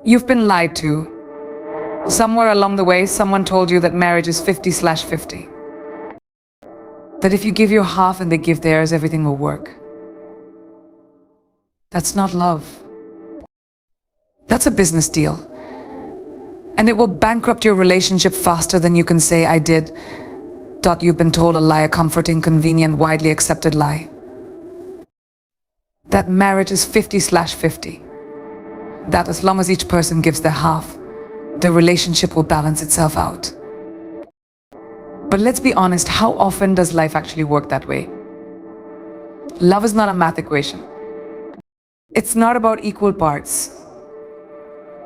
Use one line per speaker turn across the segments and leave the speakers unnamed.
You've been lied to. Somewhere along the way, someone told you that marriage is 50/50. That if you give your half and they give theirs, everything will work. That's not love. That's a business deal. And it will bankrupt your relationship faster than you can say, I did. You've been told a lie, a comforting, convenient, widely accepted lie. That marriage is 50/50. That as long as each person gives their half, the relationship will balance itself out. But let's be honest, how often does life actually work that way? Love is not a math equation. It's not about equal parts.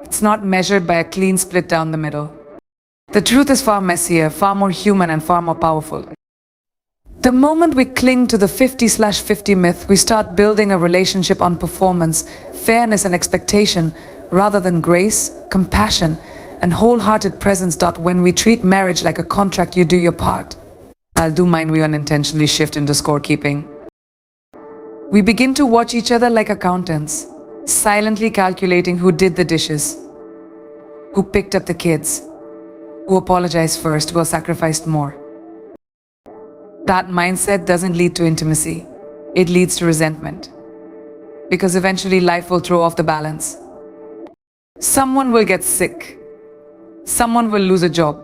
It's not measured by a clean split down the middle. The truth is far messier, far more human, and far more powerful. The moment we cling to the 50/50 myth, we start building a relationship on performance, fairness, and expectation, rather than grace, compassion, and wholehearted presence. When we treat marriage like a contract, you do your part, I'll do mine, we unintentionally shift into scorekeeping. We begin to watch each other like accountants, silently calculating who did the dishes, who picked up the kids, who apologized first, who sacrificed more. That mindset doesn't lead to intimacy. It leads to resentment. Because eventually life will throw off the balance. Someone will get sick. Someone will lose a job.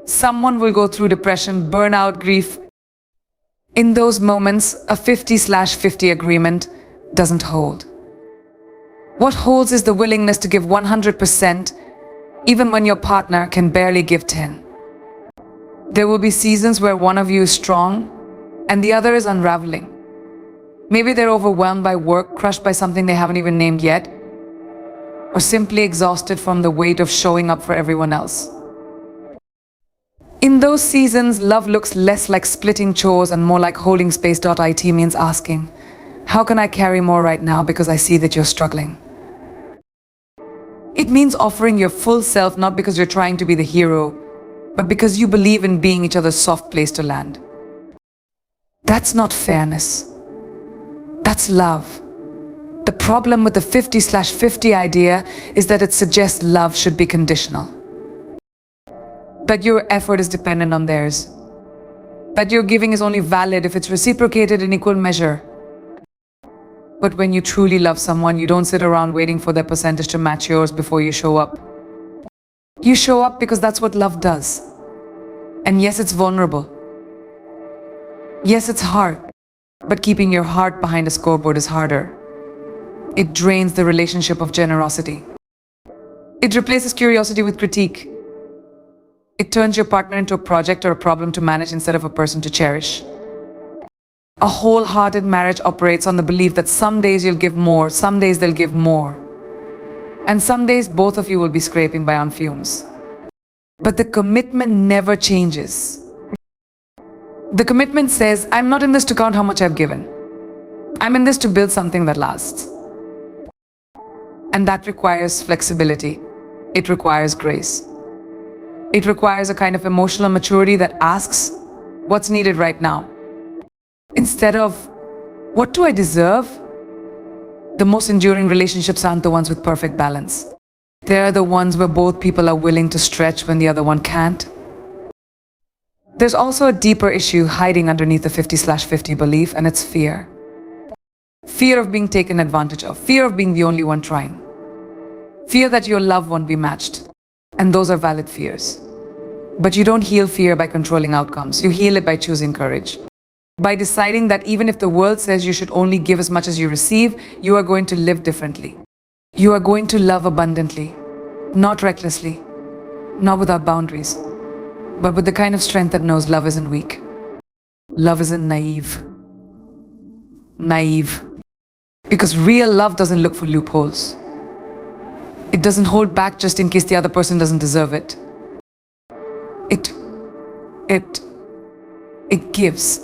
Someone will go through depression, burnout, grief. In those moments, a 50/50 agreement doesn't hold. What holds is the willingness to give 100%, even when your partner can barely give 10. There will be seasons where one of you is strong and the other is unraveling. Maybe they're overwhelmed by work, crushed by something they haven't even named yet, or simply exhausted from the weight of showing up for everyone else. In those seasons, love looks less like splitting chores and more like holding space. It means asking, how can I carry more right now because I see that you're struggling? It means offering your full self, not because you're trying to be the hero, but because you believe in being each other's soft place to land. That's not fairness. That's love. The problem with the 50/50 idea is that it suggests love should be conditional. That your effort is dependent on theirs. That your giving is only valid if it's reciprocated in equal measure. But when you truly love someone, you don't sit around waiting for their percentage to match yours before you show up. You show up because that's what love does. And yes, it's vulnerable. Yes, it's hard. But keeping your heart behind a scoreboard is harder. It drains the relationship of generosity. It replaces curiosity with critique. It turns your partner into a project or a problem to manage instead of a person to cherish. A wholehearted marriage operates on the belief that some days you'll give more, some days they'll give more. And some days both of you will be scraping by on fumes. But the commitment never changes. The commitment says, I'm not in this to count how much I've given. I'm in this to build something that lasts. And that requires flexibility. It requires grace. It requires a kind of emotional maturity that asks, what's needed right now? Instead of, what do I deserve? The most enduring relationships aren't the ones with perfect balance. They're the ones where both people are willing to stretch when the other one can't. There's also a deeper issue hiding underneath the 50/50 belief, and it's fear. Fear of being taken advantage of. Fear of being the only one trying. Fear that your love won't be matched. And those are valid fears. But you don't heal fear by controlling outcomes. You heal it by choosing courage. By deciding that even if the world says you should only give as much as you receive, you are going to live differently. You are going to love abundantly, not recklessly, not without boundaries, but with the kind of strength that knows love isn't weak. Love isn't naive. Naive. Because real love doesn't look for loopholes. It doesn't hold back just in case the other person doesn't deserve it. It gives.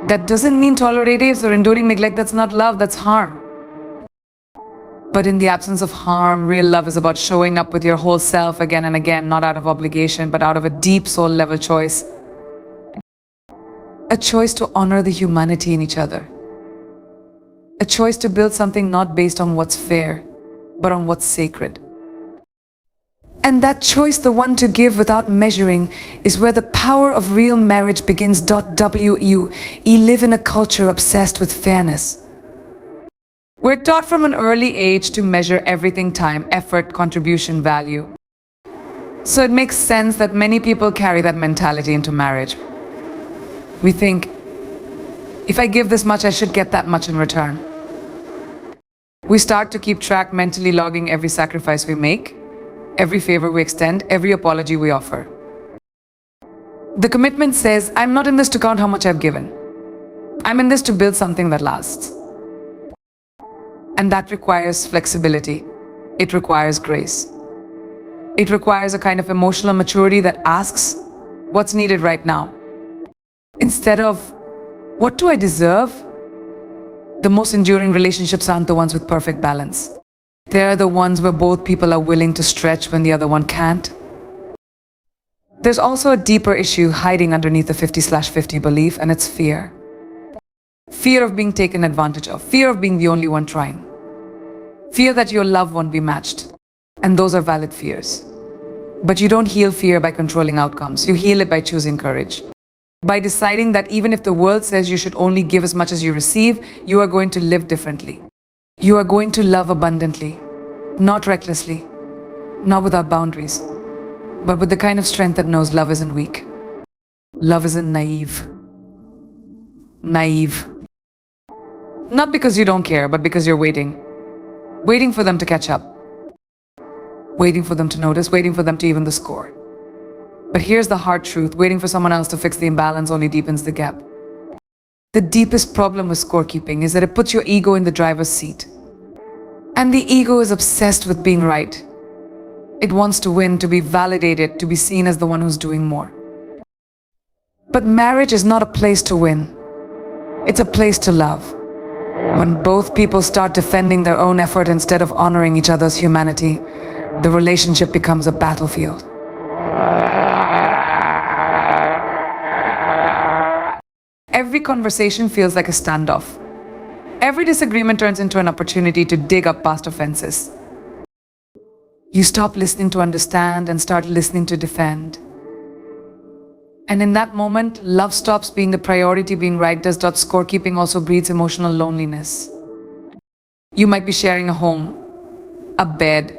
That doesn't mean toleratives or enduring neglect. That's not love, that's harm. But in the absence of harm, real love is about showing up with your whole self again and again, not out of obligation, but out of a deep soul-level choice. A choice to honor the humanity in each other. A choice to build something not based on what's fair, but on what's sacred. And that choice, the one to give without measuring, is where the power of real marriage begins. We live in a culture obsessed with fairness. We're taught from an early age to measure everything: time, effort, contribution, value. So it makes sense that many people carry that mentality into marriage. We think, if I give this much, I should get that much in return. We start to keep track, mentally logging every sacrifice we make, every favor we extend, every apology we offer. The commitment says, I'm not in this to count how much I've given. I'm in this to build something that lasts. And that requires flexibility. It requires grace. It requires a kind of emotional maturity that asks, what's needed right now? Instead of, what do I deserve? The most enduring relationships aren't the ones with perfect balance. They're the ones where both people are willing to stretch when the other one can't. There's also a deeper issue hiding underneath the 50/50 belief, and it's fear. Fear of being taken advantage of. Fear of being the only one trying. Fear that your love won't be matched. And those are valid fears. But you don't heal fear by controlling outcomes. You heal it by choosing courage. By deciding that even if the world says you should only give as much as you receive, you are going to live differently. You are going to love abundantly, not recklessly, not without boundaries, but with the kind of strength that knows love isn't weak. Love isn't naive. Naive. Not because you don't care, but because you're waiting. Waiting for them to catch up. Waiting for them to notice, waiting for them to even the score. But here's the hard truth: waiting for someone else to fix the imbalance only deepens the gap. The deepest problem with scorekeeping is that it puts your ego in the driver's seat. And the ego is obsessed with being right. It wants to win, to be validated, to be seen as the one who's doing more. But marriage is not a place to win. It's a place to love. When both people start defending their own effort instead of honoring each other's humanity, the relationship becomes a battlefield. Every conversation feels like a standoff. Every disagreement turns into an opportunity to dig up past offenses. You stop listening to understand and start listening to defend. And in that moment, love stops being the priority. Being right does. Scorekeeping also breeds emotional loneliness. You might be sharing a home, a bed,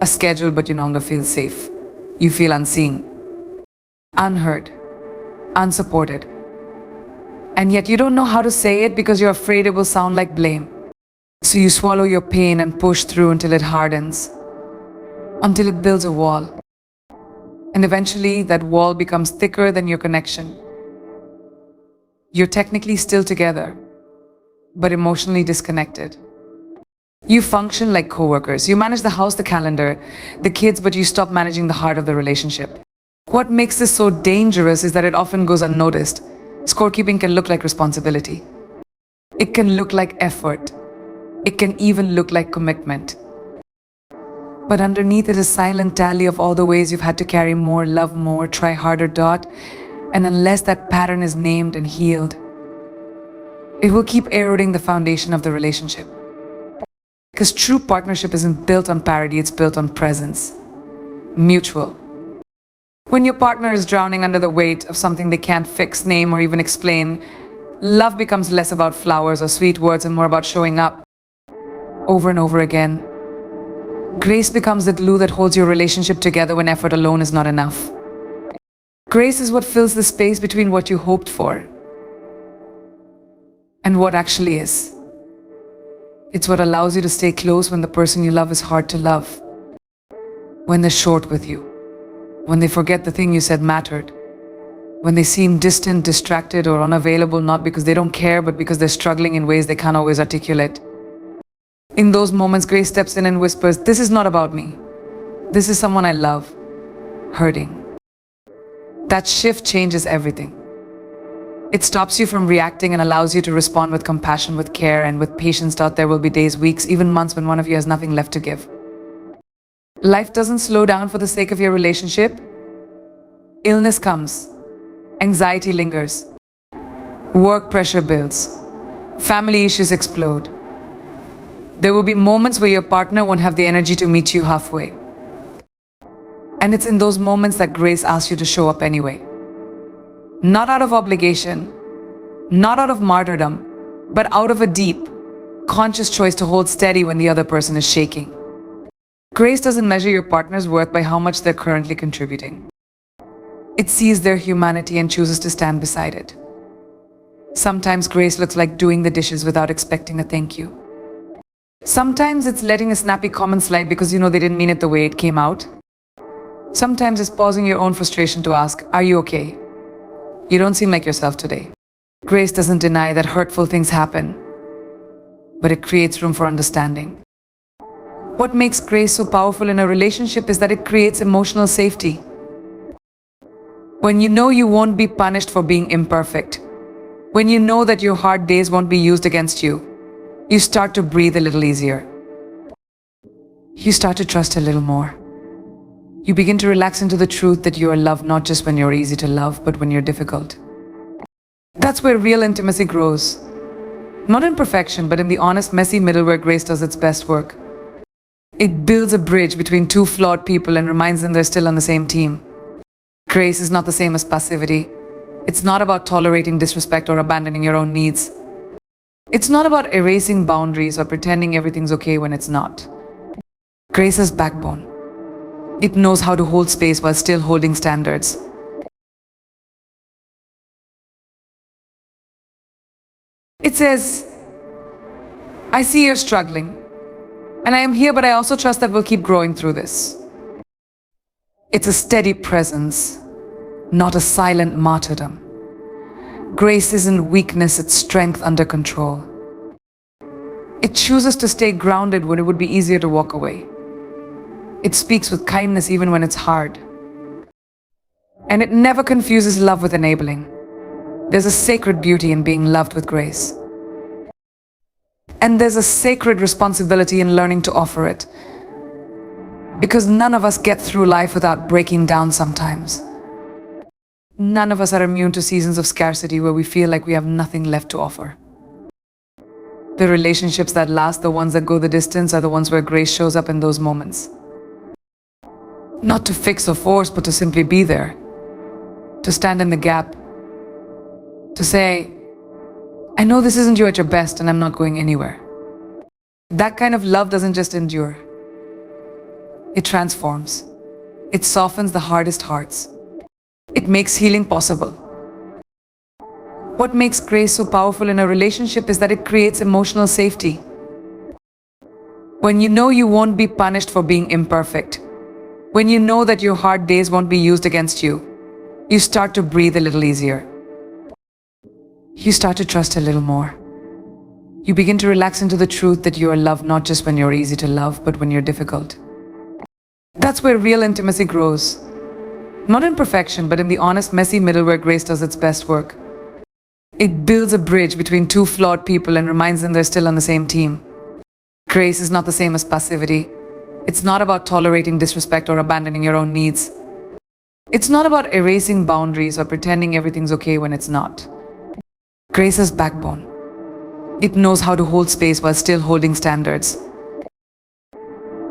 a schedule, but you no longer feel safe. You feel unseen, unheard, unsupported. And yet you don't know how to say it because you're afraid it will sound like blame. So you swallow your pain and push through until it hardens, until it builds a wall. And eventually that wall becomes thicker than your connection. You're technically still together, but emotionally disconnected. You function like co-workers. You manage the house, the calendar, the kids, but you stop managing the heart of the relationship. What makes this so dangerous is that it often goes unnoticed. Scorekeeping can look like responsibility. It can look like effort. It can even look like commitment. But underneath it is a silent tally of all the ways you've had to carry more, love more, try harder. And unless that pattern is named and healed, it will keep eroding the foundation of the relationship. Because true partnership isn't built on parity, it's built on presence. Mutual. When your partner is drowning under the weight of something they can't fix, name, or even explain, love becomes less about flowers or sweet words and more about showing up over and over again. Grace becomes the glue that holds your relationship together when effort alone is not enough. Grace is what fills the space between what you hoped for and what actually is. It's what allows you to stay close when the person you love is hard to love, when they're short with you, when they forget the thing you said mattered, when they seem distant, distracted, or unavailable, not because they don't care, but because they're struggling in ways they can't always articulate. In those moments, Grace steps in and whispers, "This is not about me. This is someone I love, hurting." That shift changes everything. It stops you from reacting and allows you to respond with compassion, with care, and with patience. There will be days, weeks, even months when one of you has nothing left to give. Life doesn't slow down for the sake of your relationship. Illness comes. Anxiety lingers. Work pressure builds. Family issues explode. There will be moments where your partner won't have the energy to meet you halfway. And it's in those moments that grace asks you to show up anyway. Not out of obligation, not out of martyrdom, but out of a deep, conscious choice to hold steady when the other person is shaking. Grace doesn't measure your partner's worth by how much they're currently contributing. It sees their humanity and chooses to stand beside it. Sometimes grace looks like doing the dishes without expecting a thank you. Sometimes it's letting a snappy comment slide because you know they didn't mean it the way it came out. Sometimes it's pausing your own frustration to ask, "Are you okay? You don't seem like yourself today." Grace doesn't deny that hurtful things happen, but it creates room for understanding. What makes grace so powerful in a relationship is that it creates emotional safety. When you know you won't be punished for being imperfect, when you know that your hard days won't be used against you, you start to breathe a little easier. You start to trust a little more. You begin to relax into the truth that you are loved not just when you're easy to love, but when you're difficult. That's where real intimacy grows. Not in perfection, but in the honest, messy middle where grace does its best work. It builds a bridge between two flawed people and reminds them they're still on the same team. Grace is not the same as passivity. It's not about tolerating disrespect or abandoning your own needs. It's not about erasing boundaries or pretending everything's okay when it's not. Grace has backbone. It knows how to hold space while still holding standards. It says, "I see you're struggling, and I am here, but I also trust that we'll keep growing through this." It's a steady presence, not a silent martyrdom. Grace isn't weakness, it's strength under control. It chooses to stay grounded when it would be easier to walk away. It speaks with kindness even when it's hard. And it never confuses love with enabling. There's a sacred beauty in being loved with grace. And there's a sacred responsibility in learning to offer it. Because none of us get through life without breaking down sometimes. None of us are immune to seasons of scarcity where we feel like we have nothing left to offer. The relationships that last, the ones that go the distance, are the ones where grace shows up in those moments. Not to fix or force, but to simply be there. To stand in the gap. To say, "I know this isn't you at your best and I'm not going anywhere." That kind of love doesn't just endure. It transforms. It softens the hardest hearts. It makes healing possible. What makes grace so powerful in a relationship is that it creates emotional safety. When you know you won't be punished for being imperfect, when you know that your hard days won't be used against you, you start to breathe a little easier. You start to trust a little more. You begin to relax into the truth that you are loved not just when you're easy to love, but when you're difficult. That's where real intimacy grows. Not in perfection, but in the honest, messy middle where grace does its best work. It builds a bridge between two flawed people and reminds them they're still on the same team. Grace is not the same as passivity. It's not about tolerating disrespect or abandoning your own needs. It's not about erasing boundaries or pretending everything's okay when it's not. Grace has backbone. It knows how to hold space while still holding standards.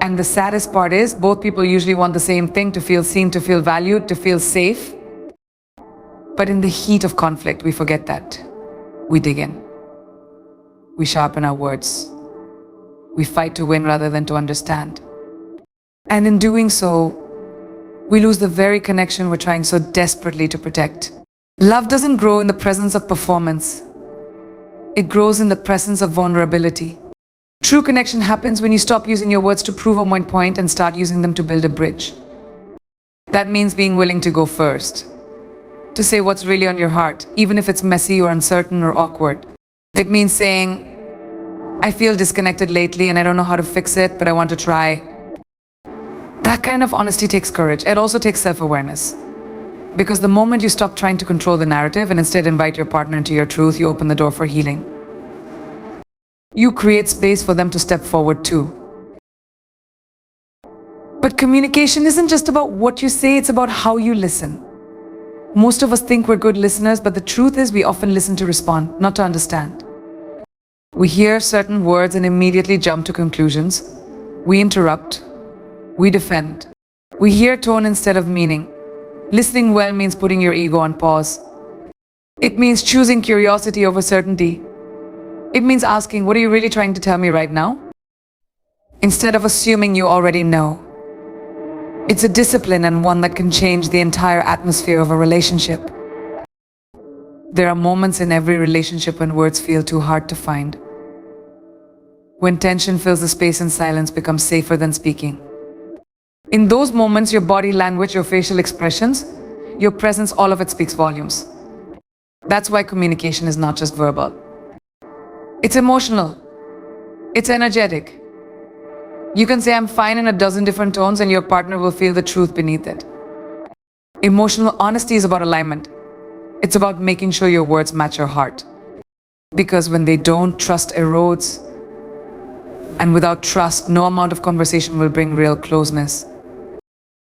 And the saddest part is, both people usually want the same thing: to feel seen, to feel valued, to feel safe. But in the heat of conflict, we forget that. We dig in. We sharpen our words. We fight to win rather than to understand. And in doing so, we lose the very connection we're trying so desperately to protect. Love doesn't grow in the presence of performance. It grows in the presence of vulnerability. True connection happens when you stop using your words to prove a point and start using them to build a bridge. That means being willing to go first. To say what's really on your heart, even if it's messy or uncertain or awkward. It means saying, "I feel disconnected lately and I don't know how to fix it, but I want to try." That kind of honesty takes courage. It also takes self-awareness. Because the moment you stop trying to control the narrative and instead invite your partner into your truth, you open the door for healing. You create space for them to step forward too. But communication isn't just about what you say, it's about how you listen. Most of us think we're good listeners, but the truth is we often listen to respond, not to understand. We hear certain words and immediately jump to conclusions. We interrupt. We defend. We hear tone instead of meaning. Listening well means putting your ego on pause. It means choosing curiosity over certainty. It means asking, what are you really trying to tell me right now? Instead of assuming you already know. It's a discipline and one that can change the entire atmosphere of a relationship. There are moments in every relationship when words feel too hard to find. When tension fills the space and silence becomes safer than speaking. In those moments, your body language, your facial expressions, your presence, all of it speaks volumes. That's why communication is not just verbal. It's emotional. It's energetic. You can say I'm fine in a dozen different tones and your partner will feel the truth beneath it. Emotional honesty is about alignment. It's about making sure your words match your heart. Because when they don't, trust erodes. And without trust, no amount of conversation will bring real closeness.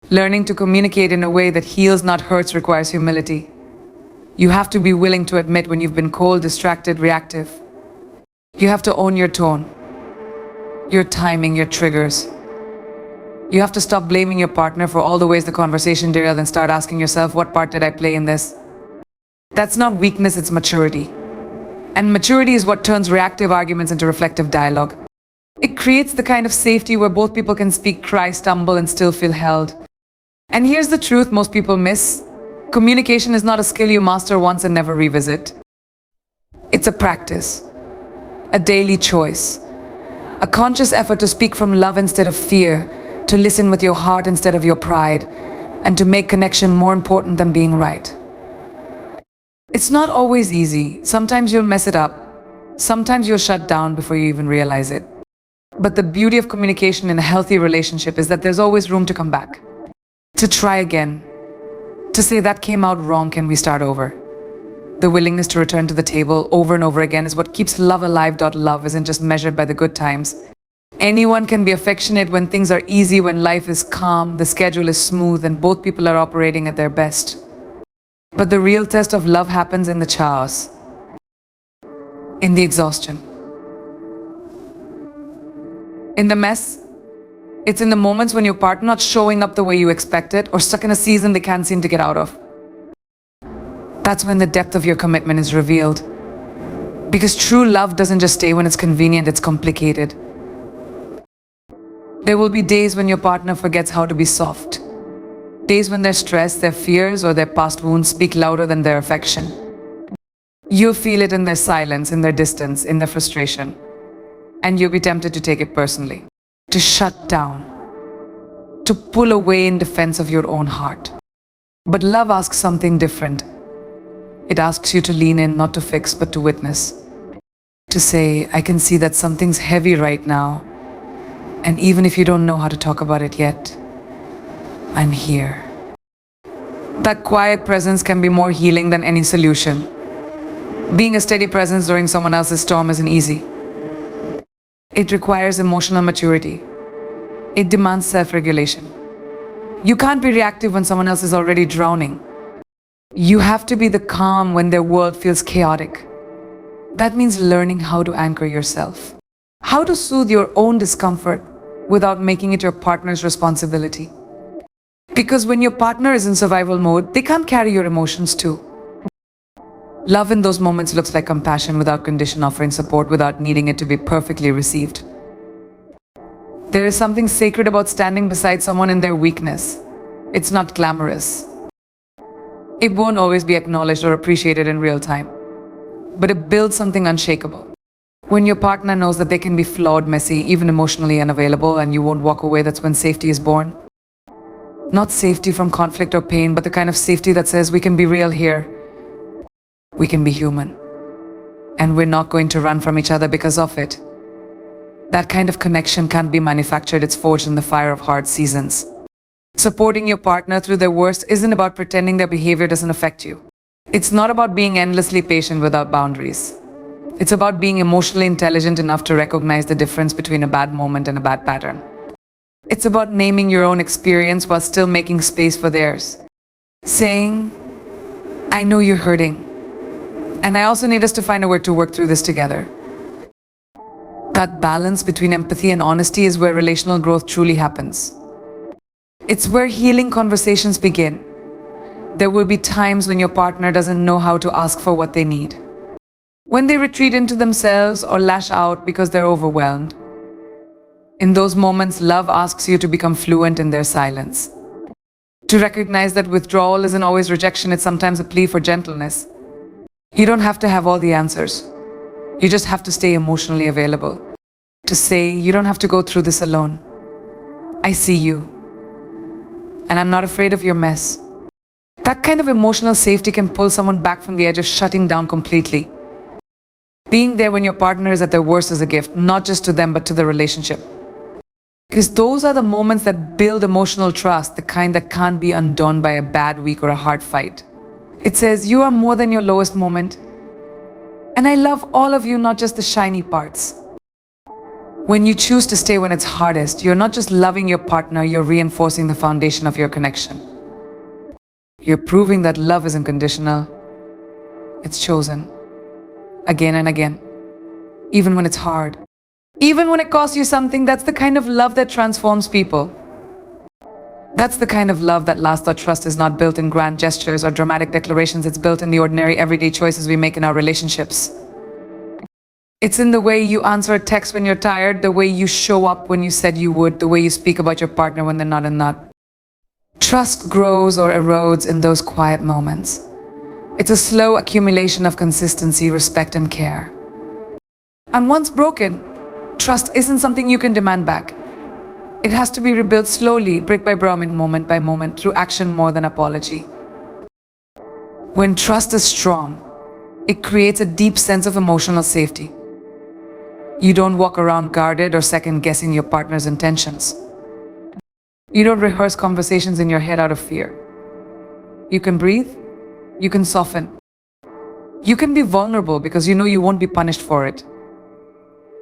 Learning to communicate in a way that heals, not hurts, requires humility. You have to be willing to admit when you've been cold, distracted, reactive. You have to own your tone, your timing, your triggers. You have to stop blaming your partner for all the ways the conversation derailed and start asking yourself, what part did I play in this? That's not weakness, it's maturity. And maturity is what turns reactive arguments into reflective dialogue. It creates the kind of safety where both people can speak, cry, stumble, and still feel held. And here's the truth most people miss. Communication is not a skill you master once and never revisit. It's a practice, a daily choice, a conscious effort to speak from love instead of fear, to listen with your heart instead of your pride, and to make connection more important than being right. It's not always easy. Sometimes you'll mess it up. Sometimes you'll shut down before you even realize it. But the beauty of communication in a healthy relationship is that there's always room to come back, to try again, to say that came out wrong, can we start over? The willingness to return to the table over and over again is what keeps love alive. Love isn't just measured by the good times. Anyone can be affectionate when things are easy, when life is calm, the schedule is smooth, and both people are operating at their best. But the real test of love happens in the chaos, in the exhaustion, in the mess. It's in the moments when your partner not showing up the way you expected or stuck in a season they can't seem to get out of. That's when the depth of your commitment is revealed. Because true love doesn't just stay when it's convenient, it's complicated. There will be days when your partner forgets how to be soft. Days when their stress, their fears, or their past wounds speak louder than their affection. You'll feel it in their silence, in their distance, in their frustration. And you'll be tempted to take it personally, to shut down, to pull away in defense of your own heart. But love asks something different. It asks you to lean in, not to fix, but to witness. To say, I can see that something's heavy right now. And even if you don't know how to talk about it yet, I'm here. That quiet presence can be more healing than any solution. Being a steady presence during someone else's storm isn't easy. It requires emotional maturity. It demands self-regulation. You can't be reactive when someone else is already drowning. You have to be the calm when their world feels chaotic. That means learning how to anchor yourself, how to soothe your own discomfort without making it your partner's responsibility. Because when your partner is in survival mode, they can't carry your emotions too. Love in those moments looks like compassion without condition, offering support without needing it to be perfectly received. There is something sacred about standing beside someone in their weakness. It's not glamorous. It won't always be acknowledged or appreciated in real time. But it builds something unshakable. When your partner knows that they can be flawed, messy, even emotionally unavailable, and you won't walk away, that's when safety is born. Not safety from conflict or pain, but the kind of safety that says we can be real here. We can be human. And we're not going to run from each other because of it. That kind of connection can't be manufactured, it's forged in the fire of hard seasons. Supporting your partner through their worst isn't about pretending their behavior doesn't affect you. It's not about being endlessly patient without boundaries. It's about being emotionally intelligent enough to recognize the difference between a bad moment and a bad pattern. It's about naming your own experience while still making space for theirs. Saying, I know you're hurting, and I also need us to find a way to work through this together. That balance between empathy and honesty is where relational growth truly happens. It's where healing conversations begin. There will be times when your partner doesn't know how to ask for what they need, when they retreat into themselves or lash out because they're overwhelmed. In those moments, love asks you to become fluent in their silence. To recognize that withdrawal isn't always rejection, it's sometimes a plea for gentleness. You don't have to have all the answers. You just have to stay emotionally available. To say, you don't have to go through this alone. I see you. And I'm not afraid of your mess. That kind of emotional safety can pull someone back from the edge of shutting down completely. Being there when your partner is at their worst is a gift, not just to them, but to the relationship. Because those are the moments that build emotional trust, the kind that can't be undone by a bad week or a hard fight. It says, you are more than your lowest moment. And I love all of you, not just the shiny parts. When you choose to stay when it's hardest, you're not just loving your partner, you're reinforcing the foundation of your connection. You're proving that love isn't conditional. It's chosen. Again and again. Even when it's hard. Even when it costs you something. That's the kind of love that transforms people. That's the kind of love that lasts. Our trust is not built in grand gestures or dramatic declarations. It's built in the ordinary, everyday choices we make in our relationships. It's in the way you answer a text when you're tired, the way you show up when you said you would, the way you speak about your partner when they're not in that. Trust grows or erodes in those quiet moments. It's a slow accumulation of consistency, respect, and care. And once broken, trust isn't something you can demand back. It has to be rebuilt slowly, brick by brick, moment by moment, through action more than apology. When trust is strong, it creates a deep sense of emotional safety. You don't walk around guarded or second-guessing your partner's intentions. You don't rehearse conversations in your head out of fear. You can breathe. You can soften. You can be vulnerable because you know you won't be punished for it.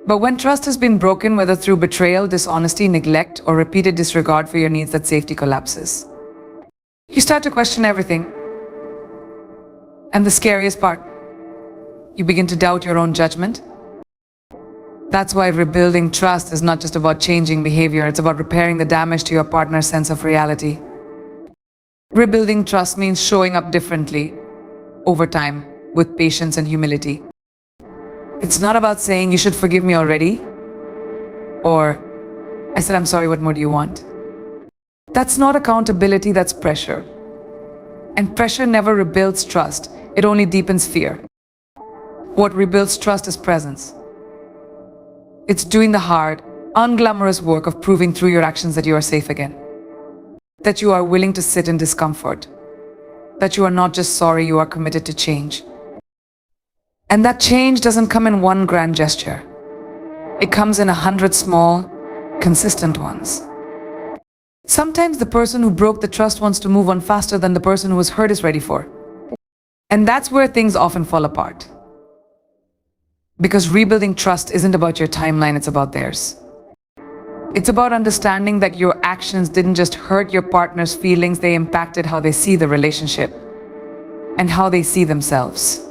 But when trust has been broken, whether through betrayal, dishonesty, neglect, or repeated disregard for your needs, that safety collapses. You start to question everything. And the scariest part, you begin to doubt your own judgment. That's why rebuilding trust is not just about changing behavior, it's about repairing the damage to your partner's sense of reality. Rebuilding trust means showing up differently, over time, with patience and humility. It's not about saying, you should forgive me already, or, I said, I'm sorry, what more do you want? That's not accountability, that's pressure. And pressure never rebuilds trust, it only deepens fear. What rebuilds trust is presence. It's doing the hard, unglamorous work of proving through your actions that you are safe again. That you are willing to sit in discomfort. That you are not just sorry, you are committed to change. And that change doesn't come in one grand gesture. It comes in 100 small, consistent ones. Sometimes the person who broke the trust wants to move on faster than the person who was hurt is ready for. And that's where things often fall apart. Because rebuilding trust isn't about your timeline, it's about theirs. It's about understanding that your actions didn't just hurt your partner's feelings, they impacted how they see the relationship and how they see themselves.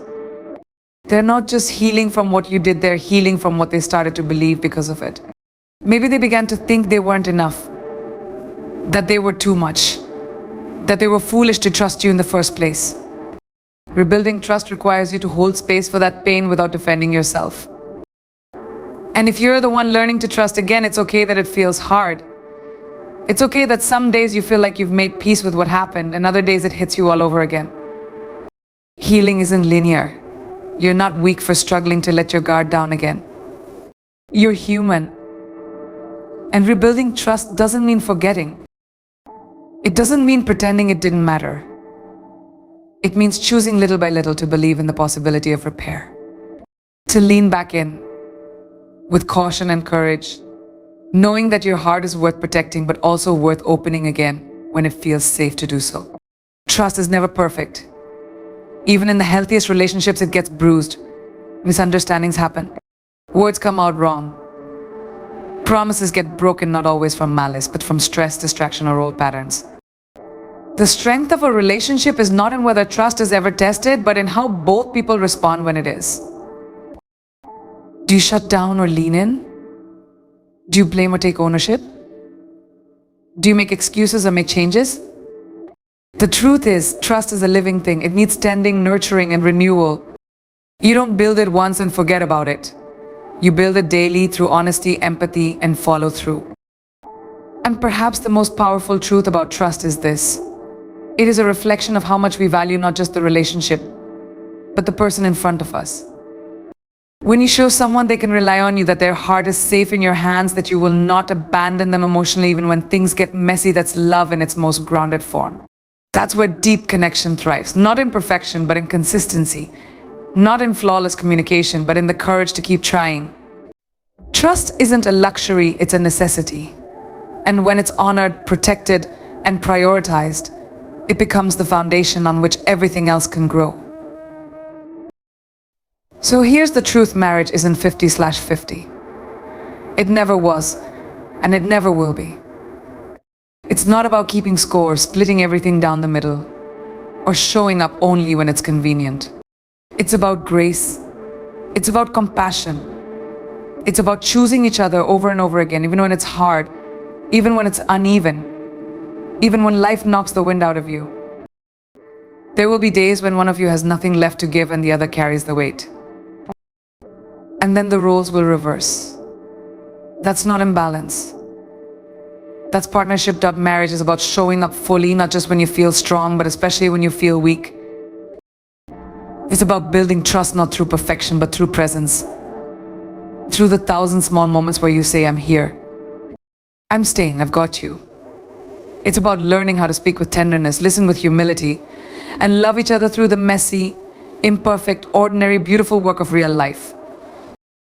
They're not just healing from what you did, they're healing from what they started to believe because of it. Maybe they began to think they weren't enough, that they were too much, that they were foolish to trust you in the first place. Rebuilding trust requires you to hold space for that pain without defending yourself. And if you're the one learning to trust again, it's okay that it feels hard. It's okay that some days you feel like you've made peace with what happened, and other days it hits you all over again. Healing isn't linear. You're not weak for struggling to let your guard down again. You're human. And rebuilding trust doesn't mean forgetting. It doesn't mean pretending it didn't matter. It means choosing little by little to believe in the possibility of repair. To lean back in, with caution and courage, knowing that your heart is worth protecting but also worth opening again when it feels safe to do so. Trust is never perfect. Even in the healthiest relationships, it gets bruised. Misunderstandings happen. Words come out wrong. Promises get broken, not always from malice, but from stress, distraction, or old patterns. The strength of a relationship is not in whether trust is ever tested, but in how both people respond when it is. Do you shut down or lean in? Do you blame or take ownership? Do you make excuses or make changes? The truth is, trust is a living thing. It needs tending, nurturing, and renewal. You don't build it once and forget about it. You build it daily through honesty, empathy, and follow through. And perhaps the most powerful truth about trust is this. It is a reflection of how much we value not just the relationship, but the person in front of us. When you show someone they can rely on you, that their heart is safe in your hands, that you will not abandon them emotionally even when things get messy, that's love in its most grounded form. That's where deep connection thrives, not in perfection, but in consistency. Not in flawless communication, but in the courage to keep trying. Trust isn't a luxury, it's a necessity. And when it's honored, protected, and prioritized, it becomes the foundation on which everything else can grow. So here's the truth: marriage isn't 50/50. It never was, and it never will be. It's not about keeping score, splitting everything down the middle, or showing up only when it's convenient. It's about grace. It's about compassion. It's about choosing each other over and over again, even when it's hard, even when it's uneven, even when life knocks the wind out of you. There will be days when one of you has nothing left to give and the other carries the weight. And then the roles will reverse. That's not imbalance. That's partnership. Marriage is about showing up fully, not just when you feel strong, but especially when you feel weak. It's about building trust not through perfection, but through presence. Through the 1,000 small moments where you say, I'm here. I'm staying, I've got you. It's about learning how to speak with tenderness, listen with humility, and love each other through the messy, imperfect, ordinary, beautiful work of real life.